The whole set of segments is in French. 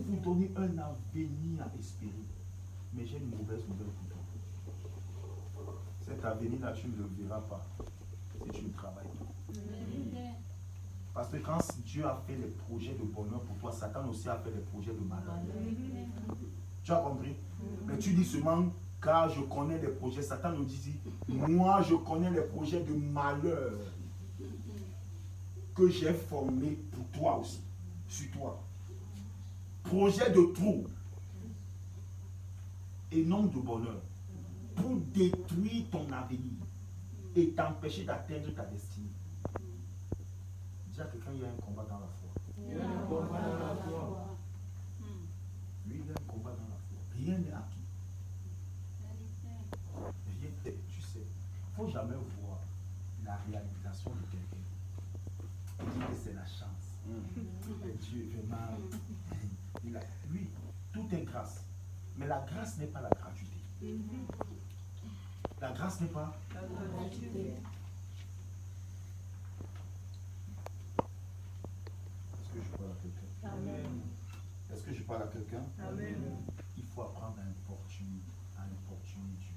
vous donner un avenir à espérer. Mais j'ai une mauvaise nouvelle pour toi. Cet avenir-là, tu ne le verras pas si tu ne travailles pas. Parce que quand Dieu a fait les projets de bonheur pour toi, Satan aussi a fait les projets de malheur. Tu as compris? Mais tu dis seulement, car je connais les projets. Satan nous dit, moi je connais les projets de malheur que j'ai formés pour toi aussi, sur toi. Projet de trouble et non de bonheur, pour détruire ton avenir et t'empêcher d'atteindre ta destinée. Dis à quelqu'un, il y a un combat dans la foi. Il y a un combat dans la foi. Lui, il y a un combat dans la foi. Rien n'est acquis. Rien, tu sais, il ne faut jamais voir la réalisation de quelqu'un. Il dit que c'est la chance. Dieu, vraiment, lui, tout est grâce. Mais la grâce n'est pas la gratuité. La grâce n'est pas la gratuité. Est-ce que je parle à quelqu'un? Amen. Est-ce que je parle à quelqu'un? Amen. Il faut apprendre à importuner Dieu.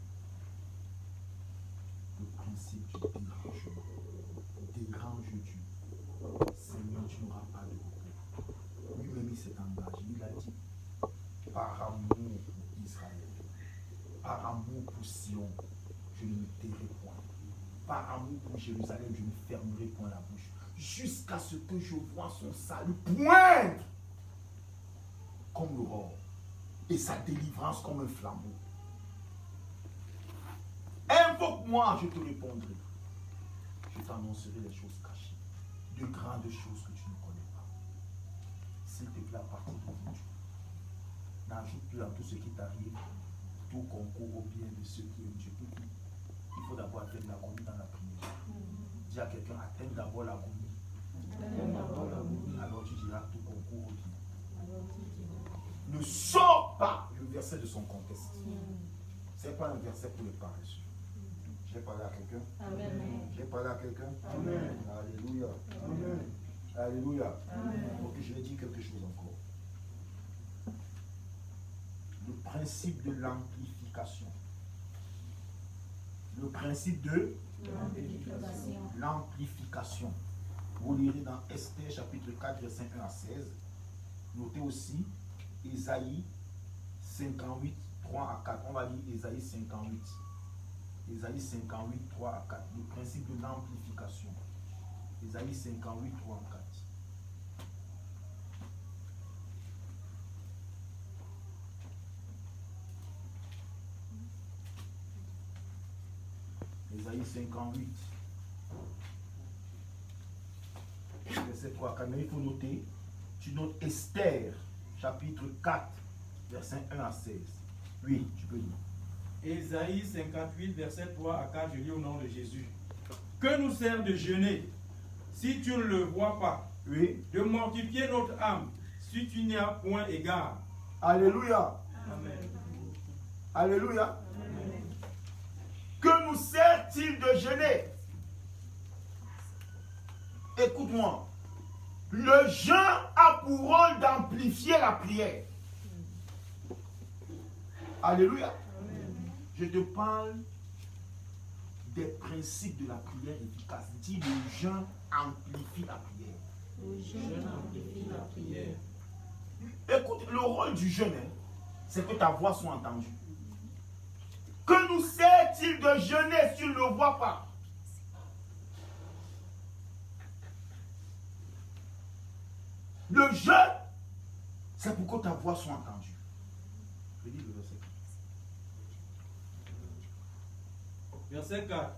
Le principe du dérange Dieu. Seigneur, tu n'auras pas de repos. Lui-même, il s'est engagé. Il a dit, par amour pour Israël, par amour pour Sion, je ne me tairai point. Par amour pour Jérusalem, je ne fermerai point la bouche. Jusqu'à ce que je vois son salut poindre comme l'aurore et sa délivrance comme un flambeau. Invoque-moi, je te répondrai. Je t'annoncerai les choses cachées, de grandes choses que tu ne connais pas. S'il te plaît, à partir d'aujourd'hui, n'ajoute plus à tout ce qui t'arrive, tout concourt au bien de ceux qui aiment Dieu. Il faut d'abord atteindre l'agonie dans la prière. Dis à quelqu'un, atteins d'abord l'agonie. Alors tu diras tout concourt au bien. Ne sors pas le verset de son contexte. Ce n'est pas un verset pour les paresseux. J'ai parlé à quelqu'un. J'ai parlé à quelqu'un. Alléluia. Amen. Alléluia. Donc je vais dire quelque chose encore. Le principe de l'amplification. Le principe de l'amplification. Vous lirez dans Esther chapitre 4, verset 1 à 16. Notez aussi Ésaïe 58, 3 à 4. On va lire Ésaïe 58. Ésaïe 58, 3 à 4. Le principe de l'amplification. Ésaïe 58, 3 à 4. Ésaïe 58. Verset 3 à 4. Mais il faut noter, tu notes Esther, chapitre 4, verset 1 à 16. Oui, tu peux lire. Ésaïe 58, verset 3 à 4, je lis au nom de Jésus. Que nous sert de jeûner, si tu ne le vois pas, Oui. de mortifier notre âme, si tu n'y as point égard. Alléluia. Amen. Alléluia. Amen. Que nous sert-il de jeûner? Écoute-moi. Le jeûne a pour rôle d'amplifier la prière. Alléluia. Je te parle des principes de la prière efficace. Dis, le jeûne amplifie la prière. Le jeûne amplifie la prière. Écoute, le rôle du jeûne, c'est que ta voix soit entendue. Que nous sert-il de jeûner si tu ne le vois pas? Le jeûne, c'est pour que ta voix soit entendue. Je lis le verset. Verset 4.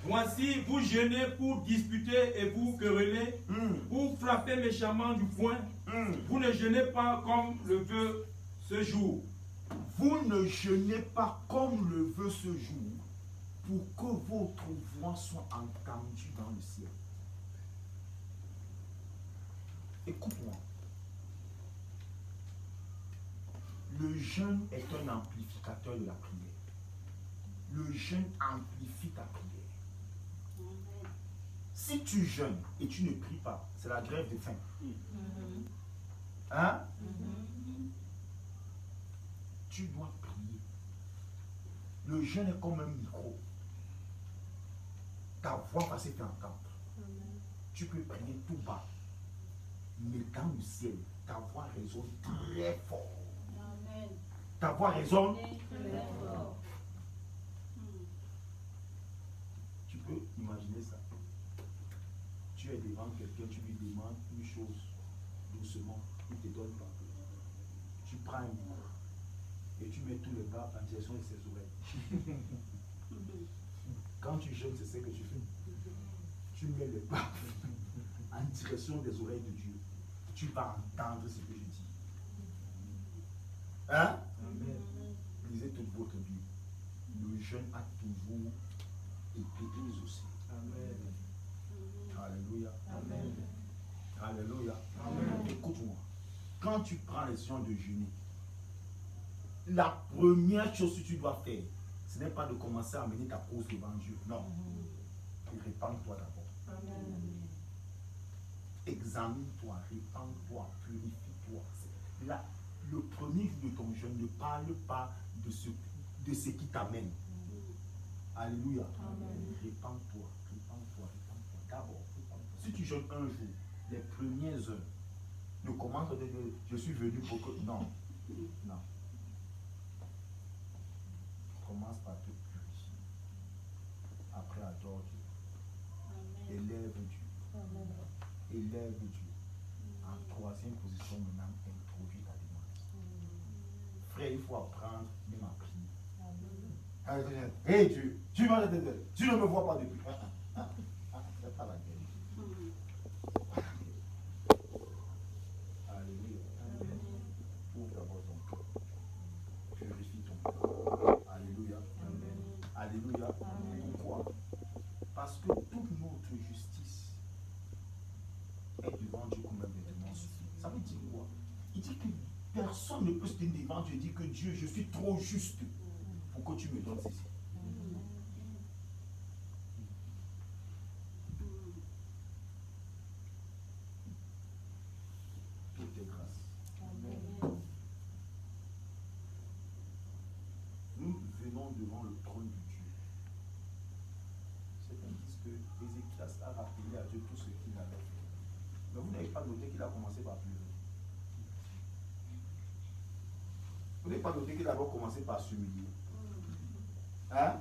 Voici, vous jeûnez pour disputer et vous querellez, vous frappez méchamment du poing. Vous ne jeûnez pas comme le veut ce jour. Vous ne jeûnez pas comme le veut ce jour, pour que votre voix soit entendue dans le ciel. Écoute-moi. Le jeûne est un amplificateur de la prière. Le jeûne amplifie ta prière. Si tu jeûnes et tu ne pries pas, c'est la grève de faim. Hein? tu dois prier. Le jeûne est comme un micro. Ta voix va se faire entendre. Tu peux prier tout bas. Mais dans le ciel, ta voix résonne très fort. Amen. Ta voix résonne. Très fort. Tu peux imaginer ça. Tu es devant quelqu'un, tu lui demandes une chose doucement, il ne te donne pas. Tu prends un micro et tu mets tous les bas en direction de ses oreilles. Quand tu jeûnes, c'est ce que tu fais. Tu mets les bas en direction des oreilles de Dieu. Tu vas entendre ce que je dis. Hein? Amen. Lisez toute votre Bible. Le jeûne a toujours été exaucé. Amen. Alléluia. Amen. Alléluia. Amen. Écoute-moi. Quand tu prends les décision de jeûner, la première chose que tu dois faire, ce n'est pas de commencer à mener ta cause devant Dieu. Non. Répands-toi d'abord. Examine-toi, répands-toi, purifie-toi. Là, le premier jour de ton jeûne, ne parle pas de ce qui t'amène. Alléluia. Répands-toi, répands-toi, répands-toi. D'abord, répands-toi. Si tu jeûnes un jour, les premières heures, ne commence à dire je suis venu pour que. Non. Non. Commence par te purifier. Après, adore Dieu. Élève Dieu. Élève Dieu. En troisième position, maintenant, introduis ta demande. Frère, il faut apprendre même à prier. Hé Dieu, tu ne me vois pas depuis. C'est pas la guerre. Alléluia. Ouvre d'abord ton cœur. Purifie ton cœur. Alléluia. Alléluia. Pourquoi? Parce que toute notre justice est devant Dieu comme un vêtement suffisant. Ça veut dire quoi? Il dit que personne ne peut se tenir devant Dieu et dire que Dieu, je suis trop juste pour que tu me donnes ceci. Tout est grâce. Nous venons devant le trône de Dieu. Certains disent que Ézéchias a rappelé à Dieu tout ce qu'il avait fait. Mais vous n'avez pas noté qu'il a commencé par pleurer. Vous n'avez pas noté qu'il a d'abord commencé par s'humilier. Hein?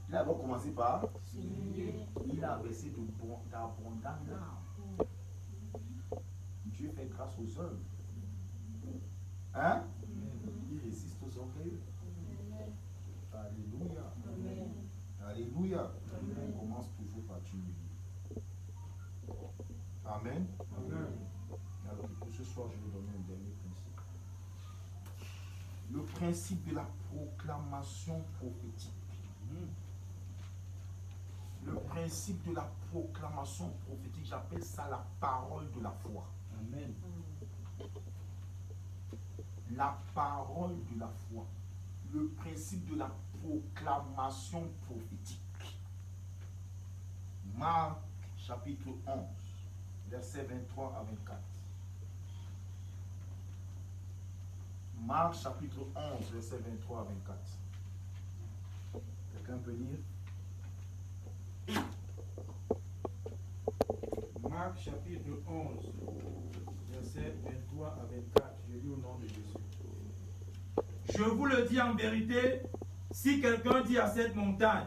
Il a d'abord commencé par s'humilier. Il a versé d'abondantes larmes. Dieu fait grâce aux hommes. Hein? Il résiste aux orgueilleux. Alléluia. Alléluia. On commence toujours par t'humilier. Amen. Alors pour ce soir, je vais donner un dernier principe. Le principe de la proclamation prophétique. Le principe de la proclamation prophétique, j'appelle ça la parole de la foi. Amen. La parole de la foi. Le principe de la proclamation prophétique. Marc chapitre 11, versets 23 à 24. Marc chapitre 11, versets 23 à 24. Quelqu'un peut lire? Marc chapitre 11, versets 23 à 24. Je lis au nom de Jésus. Je vous le dis en vérité, si quelqu'un dit à cette montagne,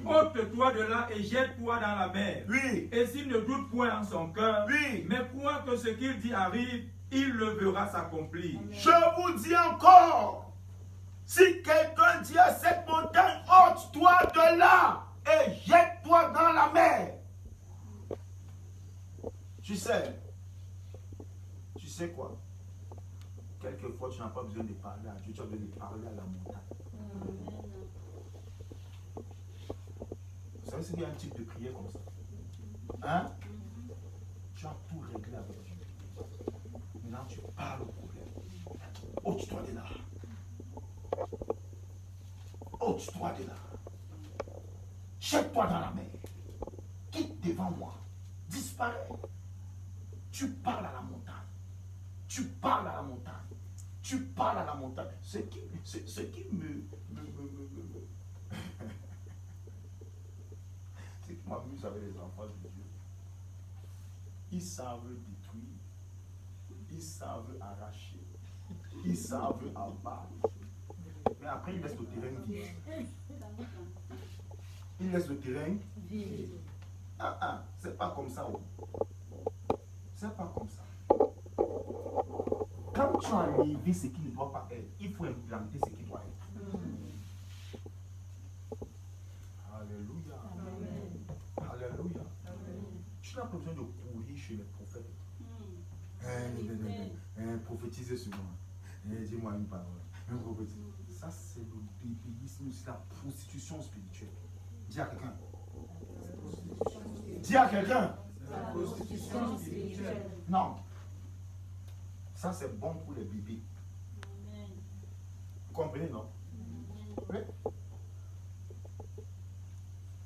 ôte-toi de là et jette-toi dans la mer, Oui. et s'il ne doute point en son cœur, Oui. mais croit que ce qu'il dit arrive, il le verra s'accomplir. Je vous dis encore, si quelqu'un dit à cette montagne, ôte-toi de là et jette-toi dans la mer. Tu sais quoi? Quelquefois, tu n'as pas besoin de parler à Dieu, tu as besoin de parler à la montagne. Vous savez, s'il y a un type de prière comme ça, hein? Tu as tout réglé avec Dieu. Maintenant, tu parles au problème. Ôte-toi de là. Ôte-toi de là. Jette-toi dans la mer. Quitte devant moi. Disparais. Tu parles à la montagne. Tu parles à la montagne. Tu parles à la montagne. Ce qui me ce qui m'amuse avec les enfants de Dieu. Ils savent détruire. Ils savent arracher. Ils savent abattre. Mais après, ils laissent le terrain vide. Ils laissent le terrain vide. C'est pas comme ça. C'est pas comme ça. Quand tu as enlevé ce qui ne doit pas être, il faut implanter ce qui doit être. Alléluia. Alléluia. Tu n'as pas besoin de courir chez les prophètes. Prophétiser sur moi. Dis-moi une parole. Ça, c'est le bébéisme, c'est la prostitution spirituelle. Dis à quelqu'un. Dis à quelqu'un. La prostitution spirituelle. Non. Ça, c'est bon pour les bébés. Vous comprenez, non? Oui.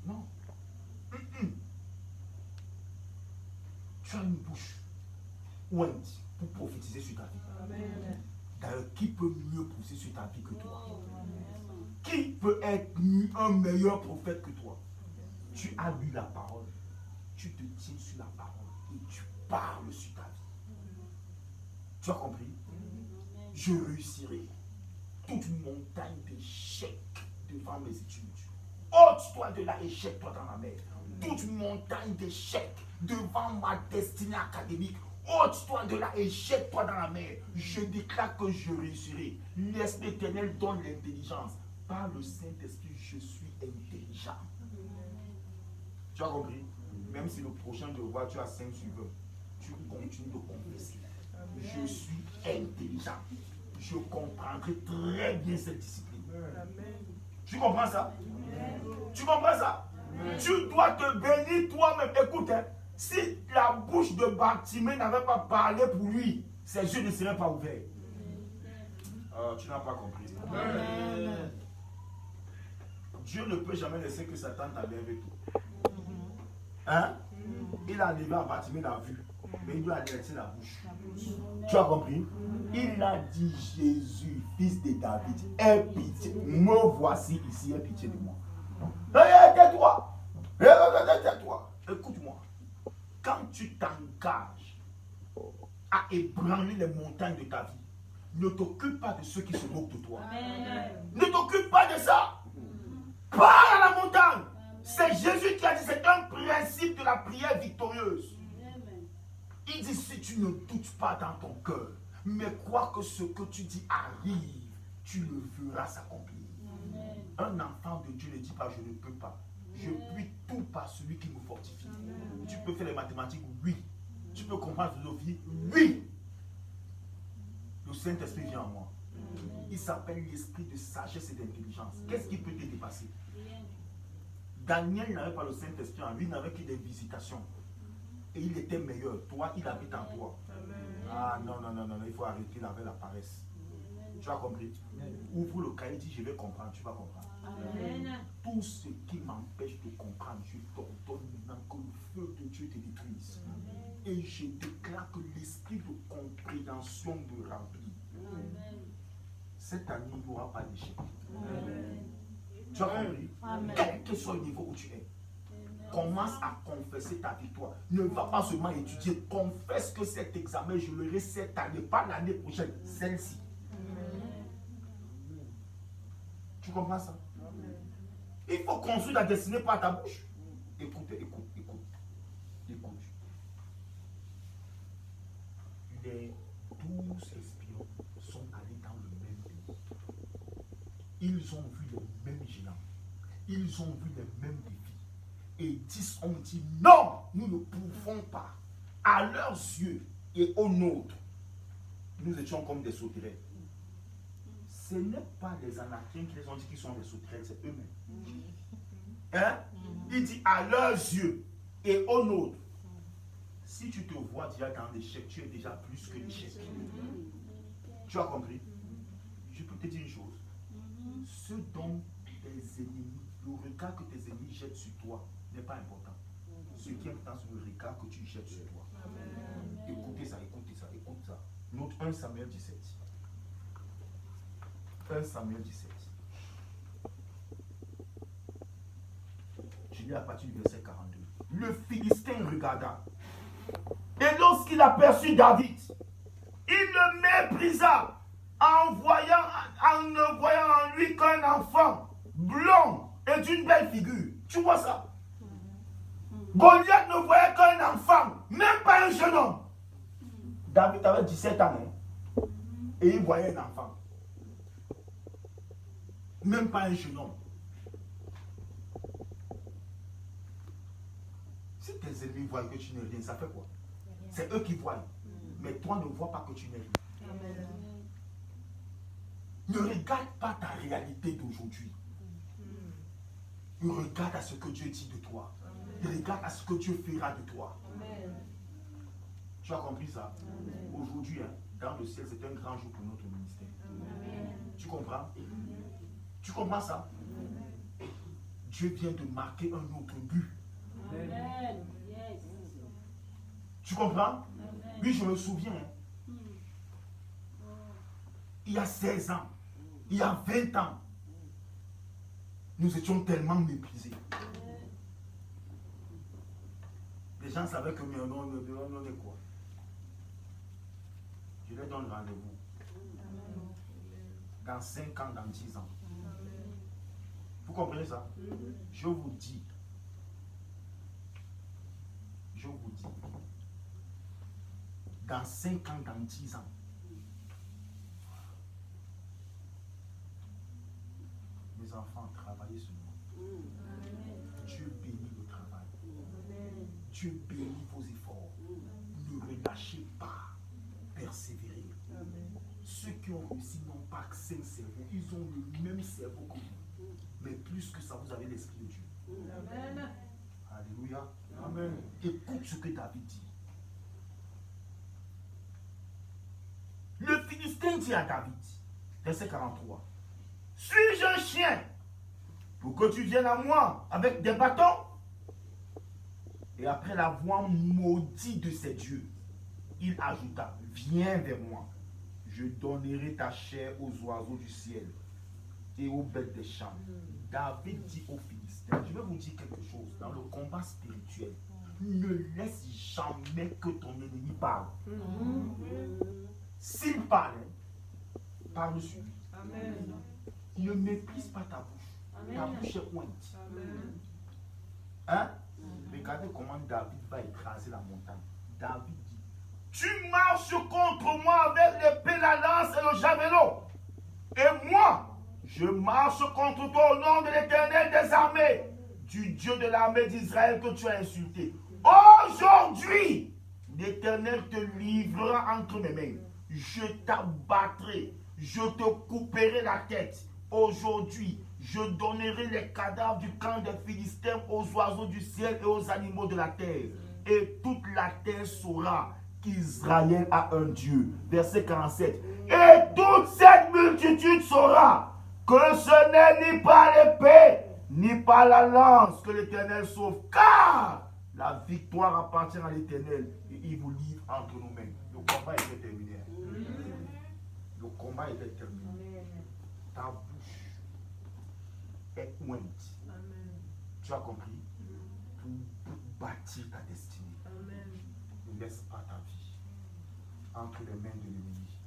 Non. Tu as une bouche ou un dit pour prophétiser sur ta vie. D'ailleurs, qui peut mieux pousser sur ta vie que toi? Qui peut être un meilleur prophète que toi? Tu as lu la parole. Tu te tiens sur la parole et tu parles sur ta vie. Tu as compris? Je réussirai toute montagne d'échecs devant mes études. Ôte-toi de là, échec-toi dans la mer. Toute montagne d'échecs devant ma destinée académique. Ôte-toi de là, échec-toi dans la mer. Je déclare que je réussirai. L'Esprit éternel donne l'intelligence. Par le Saint-Esprit, je suis intelligent. Tu as compris? Même si le prochain te voit, tu as 5 suiveurs. Tu continues de confesser. Je suis intelligent. Je comprendrai très bien cette discipline. Tu comprends ça? Tu comprends ça? Tu dois te bénir toi-même. Écoute, hein, si la bouche de Bartimée n'avait pas parlé pour lui, ses yeux ne seraient pas ouverts. Tu n'as pas compris. Dieu ne peut jamais laisser que Satan t'enlève tout. Hein? Il a levé à Bartimée la vue, mais il doit laisser la bouche. Tu as compris? Il a dit, Jésus, fils de David, aie pitié. Me voici ici, aie pitié de moi. Tais-toi. Tais-toi. Écoute-moi. Quand tu t'engages à ébranler les montagnes de ta vie, ne t'occupe pas de ceux qui se moquent de toi. Ne t'occupe pas de ça. Parle à la montagne. C'est Jésus qui a dit, c'est un principe de la prière victorieuse. Il dit, si tu ne doutes pas dans ton cœur, mais crois que ce que tu dis arrive, tu le verras s'accomplir. Un enfant de Dieu ne dit pas, je ne peux pas. Je puis tout par celui qui me fortifie. Tu peux faire les mathématiques, oui. Tu peux comprendre la philosophie, oui. Le Saint-Esprit vient en moi. Il s'appelle l'esprit de sagesse et d'intelligence. Qu'est-ce qui peut te dépasser? Daniel n'avait pas le Saint-Esprit en lui, il n'avait que des visitations. Et il était meilleur. Toi, il habite en toi. Ah non, il faut arrêter avec la paresse. Tu as compris? Ouvre le cahier, dis je vais comprendre, tu vas comprendre. Tout ce qui m'empêche de comprendre, je t'ordonne maintenant que le feu de Dieu te détruise. Et je déclare que l'esprit de compréhension me remplit. Cette année, il n'y aura pas d'échec. Tu as compris? Quel que soit le niveau où tu es, commence à confesser ta victoire. Ne va pas seulement étudier, confesse que cet examen, je l'aurai cette année, pas l'année prochaine, celle-ci. Tu comprends ça? Il faut construire la destinée par ta bouche. Écoute. Les 12 espions sont allés dans le même pays. Ils ont vu les mêmes géants. Ils ont vu les mêmes défis. Et 10 ont dit non, nous ne pouvons pas. À leurs yeux et aux nôtres, nous étions comme des sauterelles. Ce n'est pas les Anakiens qui les ont dit qu'ils sont des sauterelles, c'est eux-mêmes. Hein? Il dit à leurs yeux et aux nôtres. Si tu te vois déjà dans l'échec, tu es déjà plus que l'échec. Tu as compris? Je peux te dire une chose. Ce dont tes ennemis, le regard que tes ennemis jettent sur toi n'est pas important. Ce qui est important, c'est le regard que tu jettes sur toi. Écoutez ça. Note 1 Samuel 17. 1 Samuel 17. Je lis à partir du verset 42. Le Philistin regarda. Et lorsqu'il aperçut David, il le méprisa en ne voyant en lui qu'un enfant blond et d'une belle figure. Tu vois ça? Goliath ne voyait qu'un enfant, même pas un jeune homme. David avait 17 ans, hein, et il voyait un enfant. Même pas un jeune homme. Si tes ennemis voient que tu n'es rien, ça fait quoi? C'est eux qui voient. Mais toi ne vois pas que tu n'es rien. Amen. Ne regarde pas ta réalité d'aujourd'hui. Regarde à ce que Dieu dit de toi. Regarde à ce que Dieu fera de toi. Amen. Tu as compris ça? Aujourd'hui, hein, dans le ciel, c'est un grand jour pour notre ministère. Amen. Tu comprends? Tu comprends ça? Dieu vient de marquer un autre but. Amen. Yes. Tu comprends? Amen. Oui, je me souviens. Hein, il y a 16 ans, il y a 20 ans, nous étions tellement méprisés. Les gens savaient que on est quoi? Je leur donne rendez-vous. Dans 5 ans, dans 10 ans. Vous comprenez ça? Je vous dis. Dans 5 ans, dans 10 ans. Mes enfants, travaillez sur moi. Dieu bénit le travail. Dieu bénit vos efforts. Ne relâchez pas. Persévérez. Ceux qui ont réussi n'ont pas 5 cerveaux. Ils ont le même cerveau que vous. Mais plus que ça, vous avez l'esprit de Dieu. Amen. Alléluia. Amen. Écoute ce que David dit. Le Philistin dit à David, verset 43, suis-je un chien pour que tu viennes à moi avec des bâtons? Et après l'avoir maudit de ses dieux, il ajouta, viens vers moi, je donnerai ta chair aux oiseaux du ciel et aux bêtes des champs. David dit aux Philistins, je vais vous dire quelque chose, dans le combat spirituel, ne laisse jamais que ton ennemi parle. S'il parle, parle sur lui. Amen. Ne méprise pas ta bouche. Amen. Ta bouche est pointe. Amen. Hein? Regardez comment David va écraser la montagne. David dit, tu marches contre moi avec l'épée, la lance et le javelot. Et moi, je marche contre toi au nom de l'Éternel des armées, du Dieu de l'armée d'Israël que tu as insulté. Aujourd'hui, l'Éternel te livrera entre mes mains. Je t'abattrai, je te couperai la tête. Aujourd'hui, je donnerai les cadavres du camp des Philistins aux oiseaux du ciel et aux animaux de la terre. Et toute la terre saura qu'Israël a un Dieu. Verset 47. Et toute cette multitude saura que ce n'est ni par l'épée, ni par la lance que l'Éternel sauve. Car la victoire appartient à l'Éternel et il vous livre entre nos mains. Le combat était terminé. Le combat était terminé. Ta bouche est ointe. Tu as compris? Pour bâtir ta destinée. Ne laisse pas ta vie entre les mains de l'ennemi.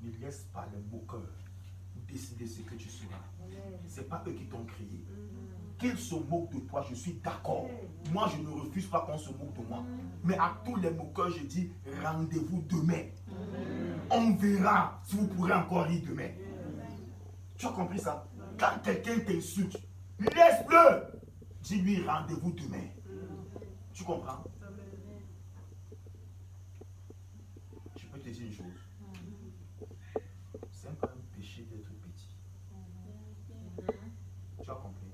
Ne laisse pas les moqueurs décider ce que tu seras. Ce n'est pas eux qui t'ont créé. Qu'ils se moquent de toi, je suis d'accord. Moi, je ne refuse pas qu'on se moque de moi. Mais à tous les moqueurs, je dis rendez-vous demain. On verra si vous pourrez encore rire demain. Tu as compris ça? Quand quelqu'un t'insulte, laisse-le. Dis-lui rendez-vous demain. Tu comprends? Je peux te dire une chose. Ce n'est pas un péché d'être petit. Tu as compris?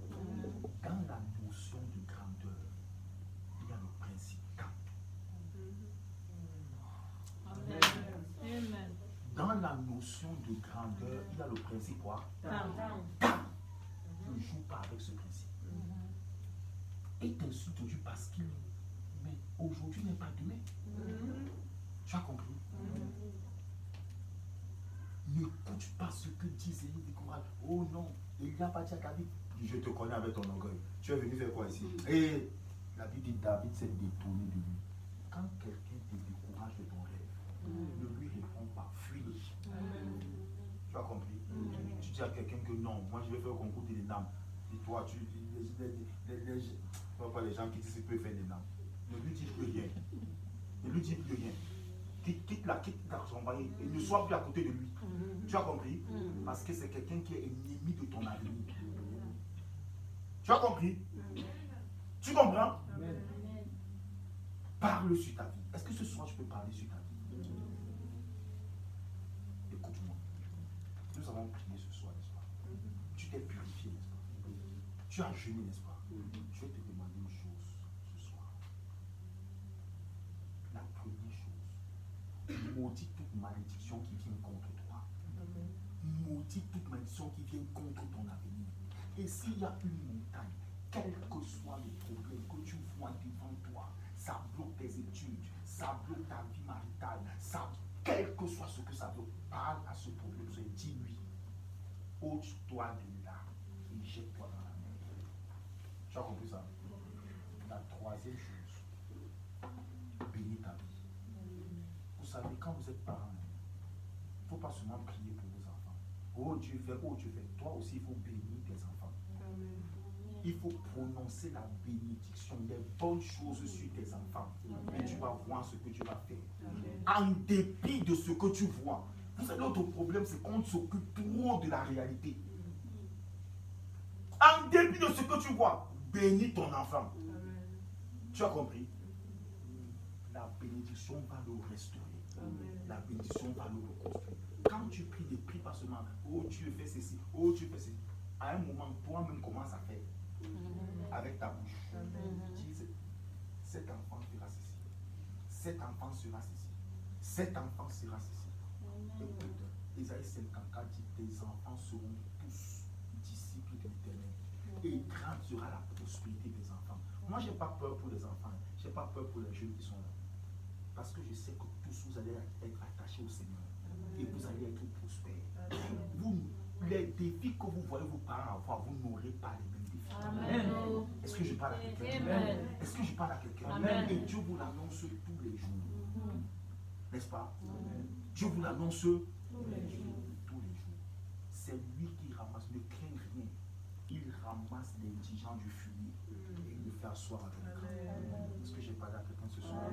Dans la notion de grandeur, il y a le principe temps. Amen. Dans la notion de grandeur, il y a le principe quoi? Temps. Temps. Ne joue pas avec ce principe. Et t'insulte aujourd'hui parce qu'il... Mais aujourd'hui n'est pas demain. Tu as compris? N'écoute N'écoute pas ce que disent Élie, décourage. Oh non, il n'y a pas dit à David. Je te connais avec ton orgueil. Tu es venu faire quoi ici? Et la Bible dit David s'est détourné de lui. Quand quelqu'un te décourage de ton rêve, ne lui réponds pas, fuis-le. Tu as compris? Tu dis à quelqu'un que non, moi je vais faire le concours des dames. Et toi, les gens qui disent qu'ils peuvent faire des dames. Ne lui dis plus rien. Ne lui dis plus rien. Quitte son mari et ne sois plus à côté de lui. Tu as compris? Parce que c'est quelqu'un qui est ennemi de ton avenir. Tu as compris? Tu comprends? Parle sur ta vie. Est-ce que ce soir je peux parler sur ta vie? Écoute-moi. Nous avons prié ce soir, n'est-ce pas? Tu t'es purifié, n'est-ce pas? Tu as jeûné, n'est-ce pas? Je vais te demander une chose ce soir. La première chose, maudis toute malédiction qui vient contre toi. Maudis toute malédiction qui vient contre ton avenir. Et s'il y a une montagne, quel que soit le problème que tu vois devant toi, ça bloque tes études, ça bloque ta vie maritale, quel que soit ce que ça bloque, parle à ce problème, dis-lui, ôte-toi de là et jette-toi dans la mer. Tu as compris ça? La troisième chose, bénis ta vie. Vous savez, quand vous êtes parent, il ne faut pas seulement prier pour vos enfants. Oh Dieu fait, toi aussi il faut bénir tes enfants. Il faut prononcer la bénédiction, les bonnes choses sur tes enfants. Et tu vas voir ce que tu vas faire. En dépit de ce que tu vois. Vous savez, notre problème, c'est qu'on s'occupe trop de la réalité. En dépit de ce que tu vois, bénis ton enfant. Tu as compris? La bénédiction va le restaurer. La bénédiction va le reconstruire. Quand tu pries, ne prie pas seulement, oh Dieu fais ceci, oh Dieu fais ceci. À un moment, toi-même commence à faire. Avec ta bouche. Dis, cet enfant fera ceci. Cet enfant sera ceci. Cet enfant sera ceci. Écoute, Isaïe 54 dit, tes enfants seront tous disciples de l'Éternel. Et grande sera la prospérité des enfants. Moi, je n'ai pas peur pour les enfants. Je n'ai pas peur pour les jeunes qui sont là. Parce que je sais que tous vous allez être attachés au Seigneur. Et vous allez être prospères. Les défis que vous voyez vos parents avoir, vous n'aurez pas les mêmes défis. Amen. Est-ce que je parle à quelqu'un? Amen. Est-ce que je parle à quelqu'un? Amen. Et Dieu vous l'annonce tous les jours. N'est-ce pas? Amen. Dieu vous l'annonce tous les jours. C'est lui qui ramasse, ne crains rien. Il ramasse les indigents du fumier et il le fait asseoir avec le grand. Est-ce que j'ai parlé à quelqu'un ce soir?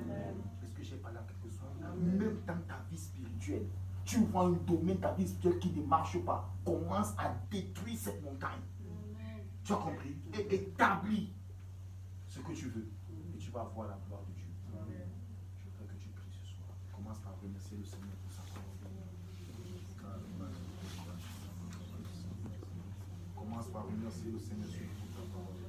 Est-ce que j'ai parlé à quelqu'un ce soir? Même dans ta vie spirituelle, tu vois un domaine de ta vie spirituelle qui ne marche pas, commence à détruire cette montagne. Tu as compris? Et établis ce que tu veux. Et tu vas voir la gloire de Dieu. Je voudrais que tu pries ce soir. Commence par remercier le Seigneur pour sa parole. Commence par remercier le Seigneur pour sa parole.